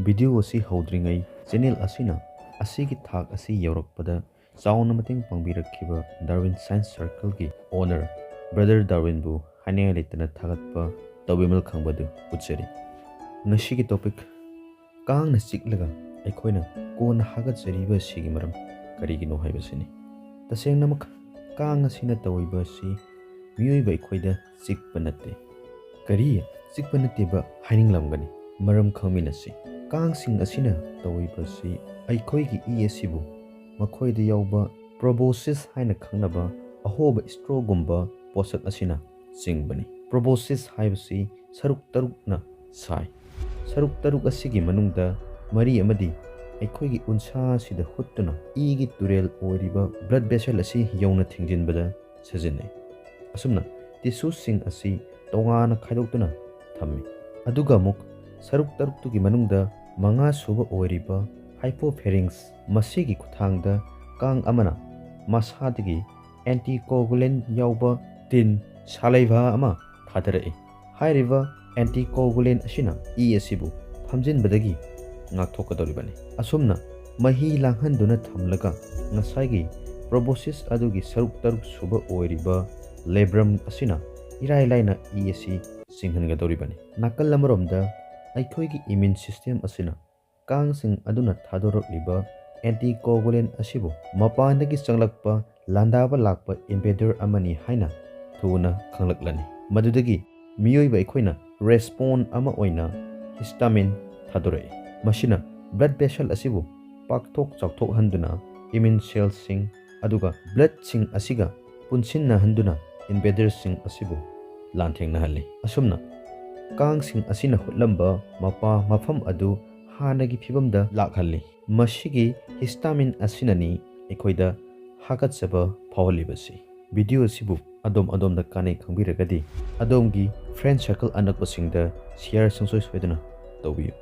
Video ꯑꯁꯤ ꯍꯧꯗ꯭ꯔꯤꯉꯩ channel ꯑꯁꯤꯅ ꯑꯁꯤꯒꯤ ꯊꯥꯛ ꯑꯁꯤ ꯌꯧꯔꯛꯄꯗ ꯆꯥꯎꯅ ꯃꯇꯦꯡ ꯄꯥꯡꯕꯤꯔꯛꯈꯤꯕ ꯗꯥꯔꯋꯤꯟ ꯁꯥꯏꯟꯁ ꯁꯔꯀꯜꯒꯤ ꯑꯣꯅꯔ ꯕ꯭ꯔꯗꯔ ꯗꯥꯔꯋꯤꯟꯕꯨ ꯍꯥꯏꯅꯤꯡꯉꯥꯏ ꯂꯩꯇꯅ ꯊꯥꯒꯠꯄ ꯇꯧꯕꯤꯃꯜ ꯈꯪꯕꯗꯨ ꯎꯠꯆꯔꯤ꯫ ꯉꯁꯤꯒꯤ ꯇꯣꯄꯤꯛ: ꯀꯥꯡꯅ ꯆꯤꯛꯂꯒ ꯑꯩꯈꯣꯏꯅ ꯀꯣꯟꯅ ꯍꯥꯒꯠꯆꯔꯤꯕ ꯑꯁꯤꯒꯤ ꯃꯔꯝ ꯀꯔꯤꯒꯤꯅꯣ ꯍꯥꯏꯕꯁꯤꯅꯤ꯫ ꯇꯁꯦꯡꯅꯃꯛ ꯀꯥꯡ ꯑꯁꯤꯅ ꯇꯧꯔꯤꯕ ꯑꯁꯤ ꯃꯤꯑꯣꯏꯕ ꯑꯩꯈꯣꯏꯗ ꯆꯤꯛꯄ ꯅꯠꯇꯦ꯫ ꯀꯔꯤ ꯆꯤꯛꯄ ꯅꯠꯇꯦꯕ ꯍꯥꯏꯅꯤꯡꯂꯝꯒꯅꯤ? ꯃꯔꯝ ꯈꯪꯃꯤꯟꯅꯁꯤ꯫ ꯀꯥꯡꯁꯤꯡ ꯑꯁꯤꯅ ꯇꯧꯔꯤꯕꯁꯤ ꯑꯩꯈꯣꯏꯒꯤ ꯏ ꯑꯁꯤꯕꯨ ꯃꯈꯣꯏꯗ ꯌꯥꯎꯕ ꯄ꯭ꯔꯣꯕꯣꯁꯤꯁ ꯍꯥꯏꯅ ꯈꯪꯅꯕ ꯑꯍꯣꯕ ꯁ꯭ꯇ꯭ꯔꯣꯒꯨꯝꯕ ꯄꯣꯠꯁꯛ ꯑꯁꯤꯅ ꯆꯤꯡꯕꯅꯤ꯫ ꯄ꯭ꯔꯣꯕꯣꯁꯤꯁ ꯍꯥꯏꯕꯁꯤ ꯁꯔꯨꯛ ꯇꯔꯨꯛꯅ ꯁꯥꯏ꯫ ꯁꯔꯨꯛ ꯇꯔꯨꯛ ꯑꯁꯤꯒꯤ ꯃꯅꯨꯡꯗ ꯃꯔꯤ ꯑꯃꯗꯤ ꯑꯩꯈꯣꯏꯒꯤ ꯎꯟꯁꯥ ꯑꯁꯤꯗ ꯍꯨꯠꯇꯨꯅ ꯏꯒꯤ ꯇꯨꯔꯦꯜ ꯑꯣꯏꯔꯤꯕ ꯕ꯭ꯂꯗ ꯚꯦꯁꯦꯜ ꯑꯁꯤ ꯌꯧꯅ ꯊꯤꯡꯖꯤꯟꯕꯗ ꯁꯤꯖꯤꯟꯅꯩ꯫ ꯑꯁꯨꯝꯅ ꯇꯤꯁꯨꯁꯤꯡ ꯑꯁꯤ ꯇꯣꯉꯥꯟꯅ ꯈꯥꯏꯗꯣꯛꯇꯨꯅ ꯊꯝꯃꯤ꯫ ꯑꯗꯨꯒ ꯑꯃꯨꯛ ꯁꯔꯨꯛ ꯇꯔꯨꯛꯇꯨꯒꯤ ꯃꯅꯨꯡꯗ ꯃꯉꯥ ꯁꯨꯕ ꯑꯣꯏꯔꯤꯕ ꯍꯥꯏꯄꯣꯐꯦꯔꯤꯡꯁ, ꯃꯁꯤꯒꯤ ꯈꯨꯠꯊꯥꯡꯗ ꯀꯥꯡ ꯑꯃꯅ ꯃꯁꯥꯗꯒꯤ ꯑꯦꯟꯇꯤꯀꯣꯒꯨꯂꯦꯟ ꯌꯥꯎꯕ ꯇꯤꯟ ꯁꯥꯂꯩꯚꯥ ꯑꯃ ꯊꯥꯗꯔꯛꯏ꯫ ꯍꯥꯏꯔꯤꯕ ꯑꯦꯟꯇꯤꯀꯣꯒꯨꯂꯦꯟ ꯑꯁꯤꯅ ꯏ ꯑꯁꯤꯕꯨ ꯐꯝꯖꯤꯟꯕꯗꯒꯤ ꯉꯥꯛꯊꯣꯛꯀꯗꯧꯔꯤꯕꯅꯤ꯫ ꯑꯁꯨꯝꯅ ꯃꯍꯤ ꯂꯥꯡꯍꯟꯗꯨꯅ ꯊꯝꯂꯒ ꯉꯁꯥꯏꯒꯤ ꯄ꯭ꯔꯣꯕꯣꯁꯤꯁ ꯑꯗꯨꯒꯤ ꯁꯔꯨꯛ ꯇꯔꯨꯛ ꯁꯨꯕ ꯑꯣꯏꯔꯤꯕ ꯂꯦꯕ꯭ꯔꯝ ꯑꯁꯤꯅ ꯏꯔꯥꯏ ꯂꯥꯏꯅ ꯏ ꯑꯁꯤ ꯆꯤꯡꯍꯟꯒꯗꯧꯔꯤꯕꯅꯤ꯫ ꯅꯥꯀꯜ ꯑꯃꯔꯣꯝꯗ ꯑꯩꯈꯣꯏꯒꯤ ꯏꯝꯃ꯭ꯌꯨꯟ ꯁꯤꯁꯇꯦꯝ ꯑꯁꯤꯅ ꯀꯥꯡꯁꯤꯡ ꯑꯗꯨꯅ ꯊꯥꯗꯣꯔꯛꯂꯤꯕ ꯑꯦꯟꯇꯤꯀꯣꯒꯨꯂꯦꯟ ꯑꯁꯤꯕꯨ ꯃꯄꯥꯟꯗꯒꯤ ꯆꯪꯂꯛꯄ ꯂꯥꯟꯗꯥꯕ ꯂꯥꯛꯄ ꯏꯟꯚꯦꯗꯔ ꯑꯃꯅꯤ ꯍꯥꯏꯅ ꯊꯨꯅ ꯈꯪꯂꯛꯂꯅꯤ꯫ ꯃꯗꯨꯗꯒꯤ ꯃꯤꯑꯣꯏꯕ ꯑꯩꯈꯣꯏꯅ ꯔꯦꯁꯄꯣꯟ ꯑꯃ ꯑꯣꯏꯅ ꯍꯤꯁꯇꯥꯃꯤꯟ ꯊꯥꯗꯣꯔꯛꯏ꯫ ꯃꯁꯤꯅ ꯕ꯭ꯂꯗ ꯚꯦꯁꯦꯜ ꯑꯁꯤꯕꯨ ꯄꯥꯛꯊꯣꯛ ꯆꯥꯎꯊꯣꯛꯍꯟꯗꯨꯅ ꯏꯝꯃ꯭ꯌꯨꯟ ꯁꯦꯜꯁꯤꯡ ꯑꯗꯨꯒ ꯕ꯭ꯂꯗꯁꯤꯡ ꯑꯁꯤꯒ ꯄꯨꯟꯁꯤꯟꯅꯍꯟꯗꯨꯅ ꯏꯟꯚꯦꯗꯔꯁꯤꯡ ꯑꯁꯤꯕꯨ ꯂꯥꯟꯊꯦꯡꯅꯍꯜꯂꯤ꯫ ꯑꯁꯨꯝꯅ ꯀꯥꯡꯁꯤꯡ ꯑꯁꯤꯅ ꯍꯨꯠꯂꯝꯕ ꯃꯐꯝ ꯑꯗꯨ ꯍꯥꯟꯅꯒꯤ ꯐꯤꯕꯝꯗ ꯂꯥꯛꯍꯜꯂꯤ꯫ ꯃꯁꯤꯒꯤ ꯍꯤꯁꯇꯥꯃꯤꯟ ꯑꯁꯤꯅꯅꯤ ꯑꯩꯈꯣꯏꯗ ꯍꯥꯒꯠꯆꯕ ꯐꯥꯎꯍꯜꯂꯤꯕꯁꯤ꯫ ꯚꯤꯗꯤꯑꯣ ꯑꯁꯤꯕꯨ ꯑꯗꯣꯝꯗ ꯀꯥꯟꯅꯩ ꯈꯪꯕꯤꯔꯒꯗꯤ ꯑꯗꯣꯝꯒꯤ ꯐ꯭ꯔꯦꯟ ꯁꯔꯀꯜ ꯑꯅꯛꯄꯁꯤꯡꯗ ꯁꯤꯌꯔ ꯁꯨꯡꯁꯣꯏ ꯁꯣꯏꯗꯅ ꯇꯧꯕꯤꯌꯨ꯫